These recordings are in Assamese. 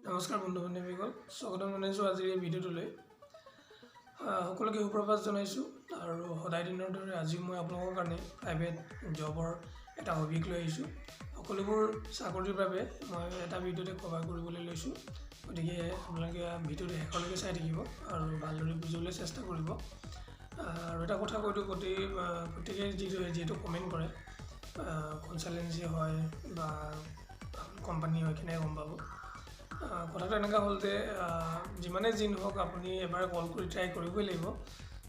নমস্কাৰ বন্ধু বান্ধৱীসকল স্বাগতম জনাইছোঁ আজিৰ এই ভিডিঅ'টোলৈ সকলোকে সুপ্ৰভাত জনাইছোঁ আৰু সদায় দিনৰ দৰে আজি মই আপোনালোকৰ কাৰণে প্ৰাইভেট জবৰ এটা অভিজ্ঞ লৈ আহিছোঁ সকলোবোৰ চাকৰিৰ বাবে মই এটা ভিডিঅ'তে কভাৰ কৰিবলৈ লৈছোঁ গতিকে আপোনালোকে ভিডিঅ'টো শেষলৈকে চাই থাকিব আৰু ভালদৰে বুজিবলৈ চেষ্টা কৰিব আৰু এটা কথা কৈছোঁ প্ৰত্যেকে যিহেতু কমেণ্ট কৰে কনচালটেন্সি হয় বা কোম্পানী হয় কেনেকৈ গম পাব কথাটো এনেকুৱা হ'ল যে যিমানে যি নহওক আপুনি এবাৰ কল কৰি ট্ৰাই কৰিবই লাগিব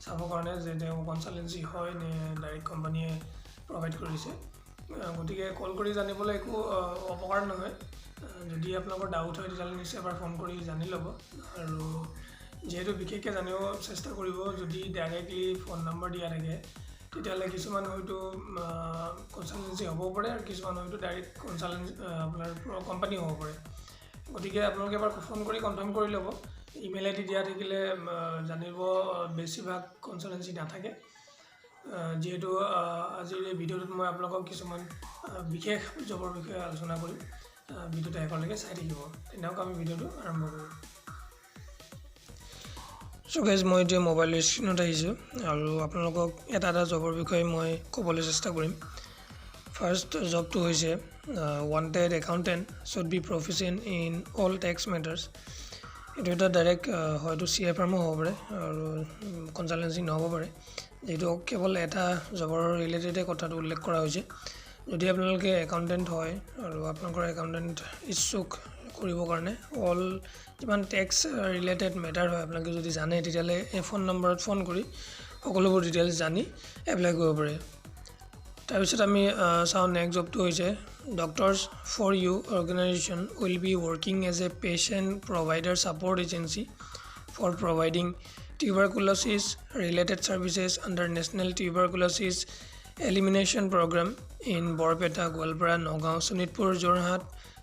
চাবৰ কাৰণে যে তেওঁ কনচালটেন্সি হয় নে ডাইৰেক্ট কোম্পানীয়ে প্ৰভাইড কৰিছে গতিকে কল কৰি জানিবলৈ একো অপকাৰ নহয় যদি আপোনালোকৰ ডাউট হয় তেতিয়াহ'লে নিশ্চয় এবাৰ ফোন কৰি জানি ল'ব আৰু যেহেতু বিশেষকৈ জানিব চেষ্টা কৰিব যদি ডাইৰেক্টলি ফোন নম্বৰ দিয়া থাকে তেতিয়াহ'লে কিছুমান হয়তো কনচালটেন্সি হ'ব পাৰে আৰু কিছুমান হয়তো ডাইৰেক্ট কনচালটেন্সি আপোনাৰ কোম্পানী হ'ব পাৰে গতিকে আপোনালোকে এবাৰ ফোন কৰি কনফাৰ্ম কৰি ল'ব ইমেইল আইডি দিয়া থাকিলে জানিব বেছিভাগ কনচালটেন্সি নাথাকে যেহেতু আজিৰ এই ভিডিঅ'টোত মই আপোনালোকক কিছুমান বিশেষ জবৰ বিষয়ে আলোচনা কৰিম ভিডিঅ'টো শেষলৈকে চাই থাকিব তেনেহ'লে আমি ভিডিঅ'টো আৰম্ভ কৰোঁ সো গাইজ মই এতিয়া মোবাইলৰ স্ক্ৰীনত আহিছোঁ আৰু আপোনালোকক এটা জবৰ বিষয়ে মই ক'বলৈ চেষ্টা কৰিম ফাৰ্ষ্ট জবটো হৈছে wanted accountant should be proficient in all tax matters এইটো এটা ডাইৰেক্ট হয়তো CA ফাৰ্মো হ'ব পাৰে আৰু কনচালটেন্সি নহ'ব পাৰে যেহেতু কেৱল এটা জবৰ ৰিলেটেডে কথাটো উল্লেখ কৰা হৈছে যদি আপোনালোকে একাউণ্টেণ্ট হয় আৰু আপোনালোকৰ একাউণ্টেণ্ট ইচ্ছুক কৰিবৰ কাৰণে অল যিমান টেক্স ৰিলেটেড মেটাৰ হয় আপোনালোকে যদি জানে তেতিয়াহ'লে এই ফোন নম্বৰত ফোন কৰি সকলোবোৰ ডিটেইলছ জানি এপ্লাই কৰিব পাৰে তাৰপিছত আমি চাওঁ নেক্সট জবটো হৈছে Doctors For You organisation will be working as a patient provider support agency for providing tuberculosis related services under national tuberculosis elimination programme in Barpeta Goalpara Nagaon Sonitpur Jorhat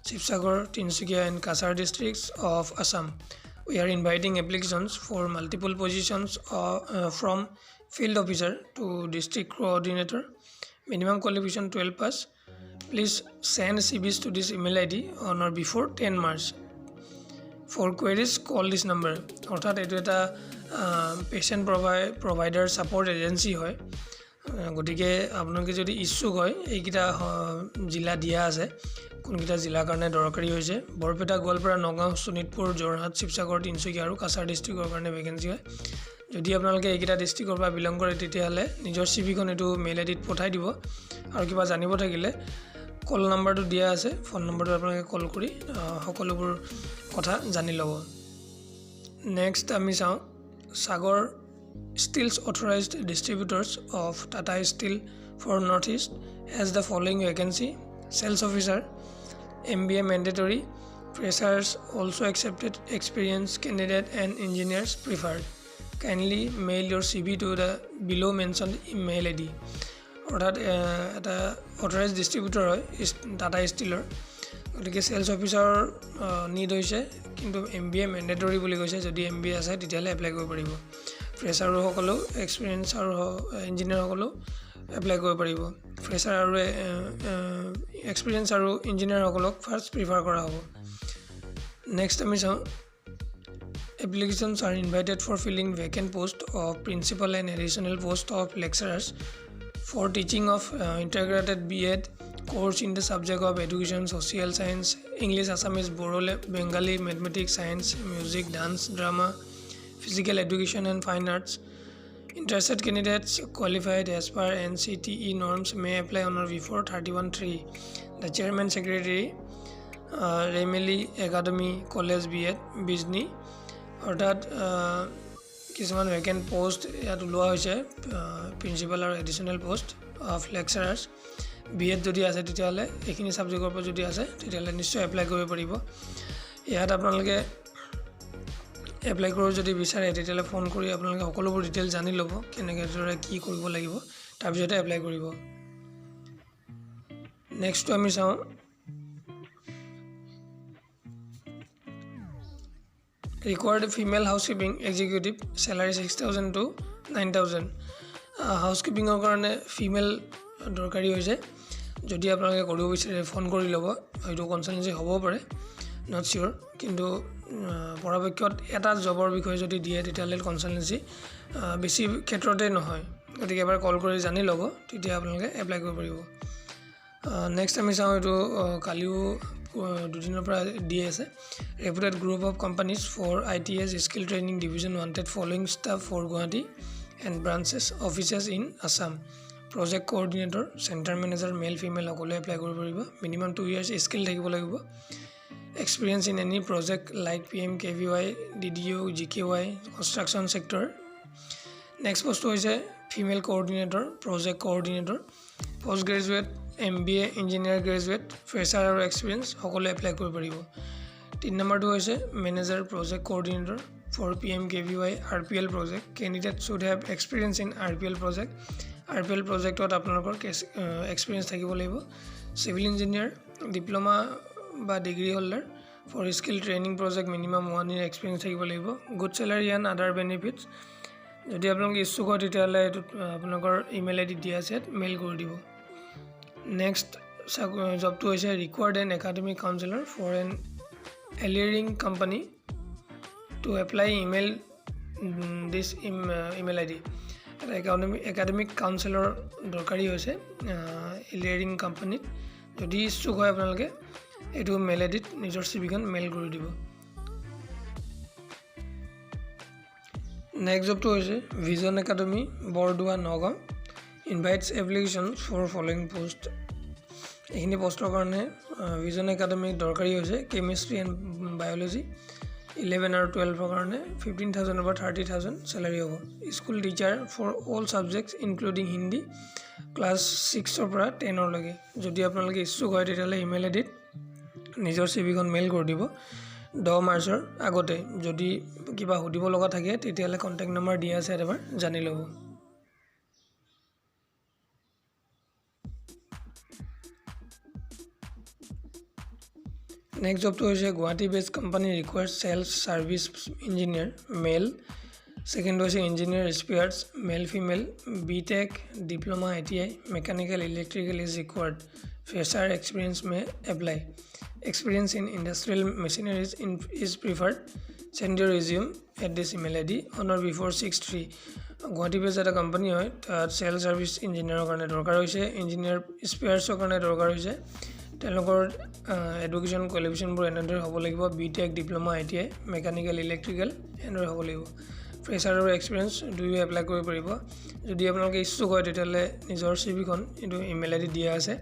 Sivasagar Tinsukia and Cachar districts of Assam we are inviting applications for multiple positions from field officer to district coordinator minimum qualification 12 pass please send CVs to this email ID on or before 10 March for queries call this number অৰ্থাৎ এইটো এটা পেচেণ্ট প্ৰভাইডাৰ ছাপৰ্ট এজেঞ্চি হয় গতিকে আপোনালোকে যদি ইচ্ছুক হয় এইকেইটা জিলা দিয়া আছে কোনকেইটা জিলাৰ কাৰণে দৰকাৰী হৈছে বৰপেটা গোৱালপাৰা নগাঁও শোণিতপুৰ যোৰহাট শিৱসাগৰ তিনিচুকীয়া আৰু কাছাৰ ডিষ্ট্ৰিক্টৰ কাৰণে ভেকেঞ্চি হয় যদি আপোনালোকে এইকেইটা ডিষ্ট্ৰিক্টৰ পৰা বিলং কৰে তেতিয়াহ'লে নিজৰ CVখন এইটো মেইল আইডিত পঠাই দিব আৰু কিবা জানিব থাকিলে কল নম্বৰটো দিয়া আছে ফোন নম্বৰটো আপোনালোকে কল কৰি সকলোবোৰ কথা জানি ল'ব নেক্সট আমি চাওঁ Sagar Steels authorised distributors of Tata Steel for North East has the following vacancy sales officer MBA mandatory freshers also accepted experienced candidate and engineers preferred kindly mail your CV to the below mentioned email ID অৰ্থাৎ এটা অথৰাইজ ডিষ্ট্ৰিবিউটৰ হয় টাটা ষ্টিলৰ গতিকে চেলছ অফিচাৰৰ নিড হৈছে কিন্তু MBA মেণ্ডেটৰী বুলি কৈছে যদি MBA আছে তেতিয়াহ'লে এপ্লাই কৰিব পাৰিব ফ্ৰেছাৰসকলেও এক্সপিৰিয়েঞ্চ আৰু ইঞ্জিনিয়াৰসকলেও এপ্লাই কৰিব পাৰিব ফ্ৰেছাৰ আৰু এক্সপিৰিয়েঞ্চ আৰু ইঞ্জিনিয়াৰসকলক ফাৰ্ষ্ট প্ৰিফাৰ কৰা হ'ব নেক্সট আমি চাওঁ Applications are invited for filling vacant post of principal and additional post of lecturers for teaching of integrated B.Ed course in the subject of education, social science, English, Assamese, Bodo, Bengali, mathematics, science, music, dance, drama, physical education and fine arts. Interested candidates qualified as per NCTE norms may apply on or before 31/3. The chairman secretary, Remeli Academy College B.Ed, Bijni. অৰ্থাৎ কিছুমান ভেকেণ্ট পোষ্ট ইয়াত ওলোৱা হৈছে প্ৰিন্সিপাল আৰু এডিশ্যনেল পোষ্ট অফ লেকচাৰাৰ্ছ B.Ed যদি আছে তেতিয়াহ'লে এইখিনি ছাবজেক্টৰ পৰা যদি আছে তেতিয়াহ'লে নিশ্চয় এপ্লাই কৰিব পাৰিব ইয়াত আপোনালোকে এপ্লাই কৰিব যদি বিচাৰে তেতিয়াহ'লে ফোন কৰি আপোনালোকে সকলোবোৰ ডিটেইলছ জানি ল'ব কেনেকৈ কি কৰিব লাগিব তাৰপিছতে এপ্লাই কৰিব নেক্সটটো আমি চাওঁ required female housekeeping executive salary 6,000 to 9,000 housekeeping কাৰণে ফিমেল দৰকাৰী হৈছে যদি আপোনালোকে কৰিব বিচাৰে ফোন কৰি ল'ব হয়তো কনচালটেন্সি হ'ব পাৰে নট চিয়'ৰ, কিন্তু পৰাপক্ষত এটা জবৰ বিষয়ে যদি দিয়ে তেতিয়াহ'লে কনচালটেঞ্চি বেছি ক্ষেত্ৰতে নহয়, গতিকে এবাৰ কল কৰি জানি ল'ব, তেতিয়া আপোনালোকে এপ্লাই কৰিব পাৰিব। নেক্সট আমি চাওঁ, এইটো কালিও দুদিনৰ পৰা দি আছে। Reputed group of companies for ITS skill training division wanted following staff for Guwahati and branches offices in Assam. Project coordinator, centre manager, male female সকলোৱে এপ্লাই কৰিব পাৰিব। মিনিমাম 2 years স্কিল থাকিব লাগিব। Experience in any project like PMKVY, DDO, GKY, construction sector. Next পোষ্টটো হৈছে female coordinator, project coordinator, post graduate, MBA, engineer graduate, fresher আৰু এক্সপিৰিয়েঞ্চ সকলোৱে এপ্লাই কৰিব পাৰিব। 3 নম্বৰটো হৈছে manager, project coordinator for PMKVY RPL project. Candidate should have experience in RPL project. RPL প্ৰজেক্টত আপোনালোকৰ এক্সপিৰিয়েঞ্চ থাকিব লাগিব। চিভিল ইঞ্জিনিয়াৰ, ডিপ্ল'মা বা degree holder for skill training project, minimum 1 year experience থাকিব লাগিব। Good salary and other benefits. যদি আপোনালোকে ইচ্ছুক হয় তেতিয়াহ'লে এইটোত আপোনালোকৰ ইমেইল ID দিয়া আছে, মেইল কৰি দিব। নেক্সট জবটো হৈছে required an academic counsellor for an elearning company to apply email this email ID। এটা একাডেমিক কাউন্সিলৰ দৰকাৰী হৈছে এলিয়াৰিং কোম্পানীত। যদি ইচ্ছুক হয় আপোনালোকে এইটো মেইল IDত নিজৰ চিভিখন মেইল কৰি দিব। নেক্সট জবটো হৈছে Vision Academy, Bordowa, Nagaon. Invites application for following post. এইখিনি পোষ্টৰ কাৰণে ভিজন একাডেমি দৰকাৰী হৈছে কেমিষ্ট্ৰি এণ্ড বায়'লজি। 11 আৰু 12ৰ কাৰণে 15,000 পৰা 30,000 চেলাৰী হ'ব। School teacher for all subjects including Hindi, class 6ৰ পৰা 10লৈকে। যদি আপোনালোকে ইচ্ছুক হয় তেতিয়াহ'লে ইমেইল IDত নিজৰ চিভিখন মেইল কৰি দিব 10 মাৰ্চৰ আগতে। যদি কিবা সুধিব লগা থাকে তেতিয়াহ'লে কণ্টেক্ট নম্বৰ দিয়া আছে, এবাৰ জানি ল'ব। নেক্সট জবটো হৈছে Guwahati based company required sales service engineer, male. Second হৈছে engineer spares, male female, BTech, diploma, ITI, mechanical, electrical is required. Fresher experience may apply. Experience in industrial machineries is preferred. Send your resume at this email ID on or before 6/3। Guwahati based এটা কোম্পানী হয়, তাত চেল ছাৰ্ভিচ ইঞ্জিনিয়াৰৰ কাৰণে দৰকাৰ হৈছে। ইঞ্জিনিয়াৰ স্পেয়াৰ্ছৰ কাৰণে দৰকাৰ হৈছে। তেওঁলোকৰ এডুকেশ্যন কোৱালিফিকেশ্যনবোৰ এনেদৰে হ'ব লাগিব, BTech, diploma, ITI, mechanical, electrical এনেদৰে হ'ব লাগিব। ফ্ৰেছাৰৰ এক্সপিৰিয়েঞ্চ দুয়ো এপ্লাই কৰিব পাৰিব। যদি আপোনালোকে ইচ্ছুক হয় তেতিয়াহ'লে নিজৰ চিভিখন এইটো ইমেইল ID দিয়া আছে,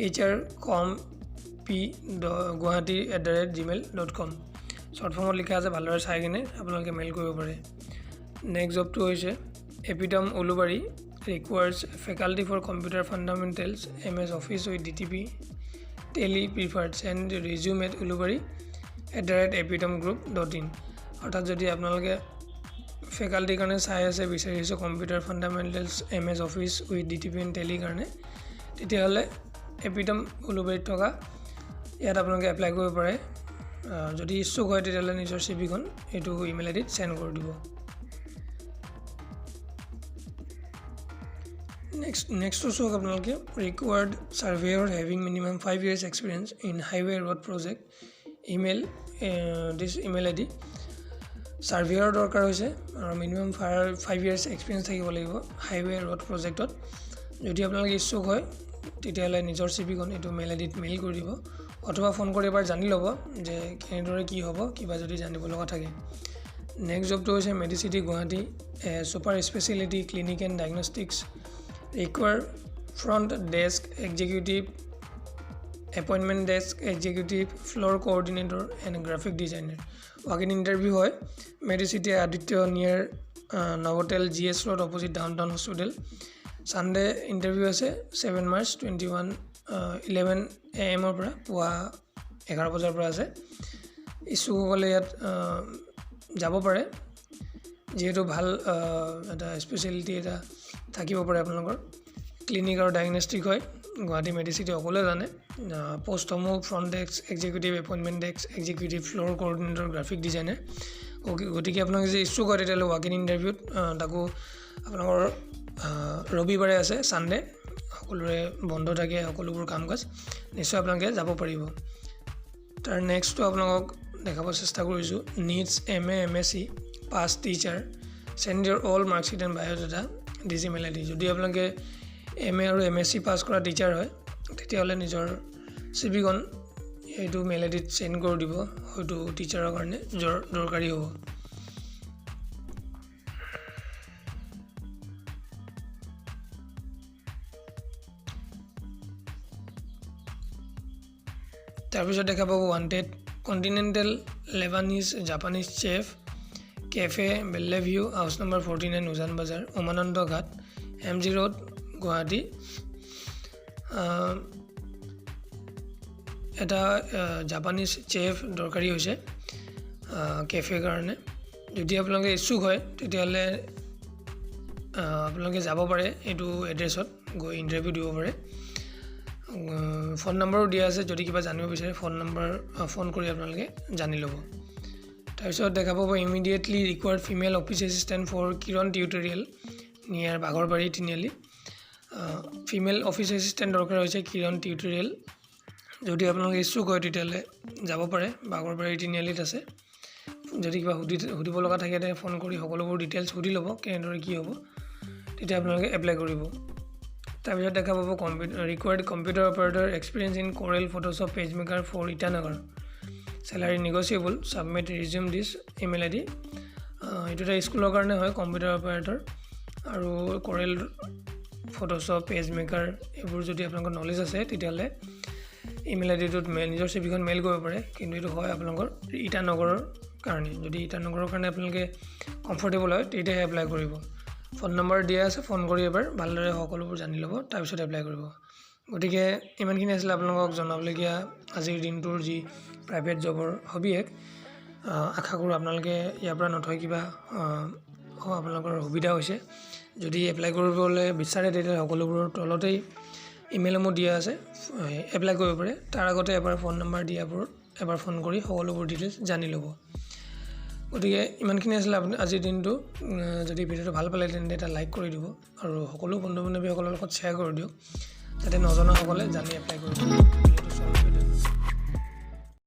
hrcomp@guwahati@gmail.com। শ্বৰ্ট ফৰ্মত লিখা আছে, ভালদৰে চাই কিনে আপোনালোকে মেইল কৰিব পাৰে। নেক্সট জবটো হৈছে Epitome Ulubari, requires faculty for computer fundamentals, MS office with DTP, Tally preferred. Send resume at ulubari@epitomgroup.in। অৰ্থাৎ যদি আপোনালোকে ফেকাল্টিৰ কাৰণে চাই আছে, বিচাৰি আছে computer fundamentals, MS office with DTP and টেলিৰ কাৰণে, তেতিয়াহ'লে এপিটম উলুবাৰীত থকা ইয়াত আপোনালোকে এপ্লাই কৰিব পাৰে। যদি ইচ্ছুক হয় তেতিয়াহ'লে নিজৰ চিভিখন এইটো ইমেইল IDত চেণ্ড কৰি দিব। নেক্সটটো চাওক আপোনালোকে required surveyor having minimum 5 years experience in highway road project, email this email ID। Surveyor দৰকাৰ হৈছে আৰু মিনিমাম 5 years এক্সপিৰিয়েঞ্চ থাকিব লাগিব হাইৱে ৰোড প্ৰজেক্টত। যদি আপোনালোকে ইচ্ছুক হয় তেতিয়াহ'লে নিজৰ চিভিখন এইটো মেইল IDত মেইল কৰি দিব, অথবা ফোন কৰি এবাৰ জানি ল'ব যে কেনেদৰে কি হ'ব, কিবা যদি জানিব লগা থাকে। নেক্সট জবটো হৈছে Medicity Guwahati, super speciality clinic and diagnostics. Require front desk executive, appointment desk executive, floor coordinator and graphic designer. Walk in interview হয় Medicity Aditya near Novotel GS Road opposite Down hospital. Sunday interview আছে 7 March 11 AM পৰা পুৱা 11 বজাৰ পৰা আছে। ইচ্ছুকসকলে ইয়াত যাব পাৰে, যিহেতু ভাল এটা স্পেচিয়েলিটি এটা থাকিব পাৰে আপোনালোকৰ। ক্লিনিক আৰু ডায়েগনষ্টিক হয় গুৱাহাটী মেডিচিটি, সকলোৱে জানে। পোষ্টসমূহ front desk executive, appointment desk executive, floor coordinator, graphic designer. গতিকে আপোনালোকে যদি ইচ্ছুক হয় তেতিয়াহ'লে ৱাক ইন ইণ্টাৰভিউত তাকো আপোনালোকৰ ৰবিবাৰে আছে, ছানডে সকলোৰে বন্ধ থাকে, সকলোবোৰ কাম কাজ, নিশ্চয় আপোনালোকে যাব পাৰিব। তাৰ নেক্সটটো আপোনালোকক দেখাব চেষ্টা কৰিছোঁ needs MA MSc pass teacher send your all marksheet and biodata this email ID যদি আপোনালোকে MA আৰু MSc পাছ কৰা টিচাৰ হয় তেতিয়াহ'লে নিজৰ CV-খন এইটো মেইল IDত চেণ্ড কৰি দিব হয়তো টিচাৰৰ কাৰণে দৰকাৰী হ'ব তাৰপিছত দেখা পাব wanted continental Lebanese Japanese chef cafe Belle View house number 49 Ujan বজাৰ উমানন্দ ঘাট MG ৰোড গুৱাহাটী এটা জাপানিজ চেফ দৰকাৰী হৈছে কেফে কাৰণে যদি আপোনালোকে ইচ্ছুক হয় তেতিয়াহ'লে আপোনালোকে যাব পাৰে এইটো এড্ৰেছত গৈ ইণ্টাৰভিউ দিব পাৰে ফোন নম্বৰো দিয়া আছে যদি কিবা জানিব বিচাৰে ফোন কৰি আপোনালোকে জানি ল'ব তাৰপিছত দেখা পাব immediately required female office assistant for Kiran Tutorial near Bagharbari Tiniali female office assistant দৰকাৰ হৈছে কিৰণ টিউটৰিয়েল যদি আপোনালোকে ইচ্ছুক হয় তেতিয়াহ'লে যাব পাৰে বাঘৰবাৰী তিনিআলিত আছে যদি কিবা সুধিব লগা থাকে তেনে ফোন কৰি সকলোবোৰ ডিটেইলছ সুধি ল'ব কেনেদৰে কি হ'ব তেতিয়া আপোনালোকে এপ্লাই কৰিব তাৰপিছত দেখা পাব required computer operator experience in Corel Photoshop Page Maker for Itanagar salary negotiable submit resume this email ID এইটো এটা স্কুলৰ কাৰণে হয় কম্পিউটাৰ অপাৰেটৰ আৰু কোৰেল ফটোশ্বপ পেজ মেকাৰ এইবোৰ যদি আপোনালোকৰ নলেজ আছে তেতিয়াহ'লে ইমেইল IDটোত নিজৰ CV-খন মেইল কৰিব পাৰে কিন্তু এইটো হয় আপোনালোকৰ ইটানগৰৰ কাৰণে যদি ইটানগৰৰ কাৰণে আপোনালোকে কমফৰ্টেবল হয় তেতিয়াহে এপ্লাই কৰিব ফোন নম্বৰ দিয়া আছে ফোন কৰি এবাৰ ভালদৰে সকলোবোৰ জানি ল'ব তাৰপিছত এপ্লাই কৰিব গতিকে ইমানখিনি আছিল আপোনালোকক জনাবলগীয়া আজিৰ দিনটোৰ যি প্ৰাইভেট জবৰ হবিয়েক আশা কৰোঁ আপোনালোকে ইয়াৰ পৰা নথৈ কিবা আপোনালোকৰ সুবিধা হৈছে যদি এপ্লাই কৰিবলৈ বিচাৰে তেতিয়া সকলোবোৰৰ তলতেই ইমেইলসমূহ দিয়া আছে এপ্লাই কৰিব পাৰে তাৰ আগতে এবাৰ ফোন নম্বৰ দিয়াবোৰত এবাৰ ফোন কৰি সকলোবোৰ ডিটেইলছ জানি ল'ব গতিকে ইমানখিনি আছিল আজিৰ দিনটো যদি ভিডিঅ'টো ভাল পালে তেন্তে এটা লাইক কৰি দিব আৰু সকলো বন্ধু বান্ধৱীসকলৰ লগত শ্বেয়াৰ কৰি দিয়ক যাতে নজনাসকলে জানি এপ্লাই কৰিব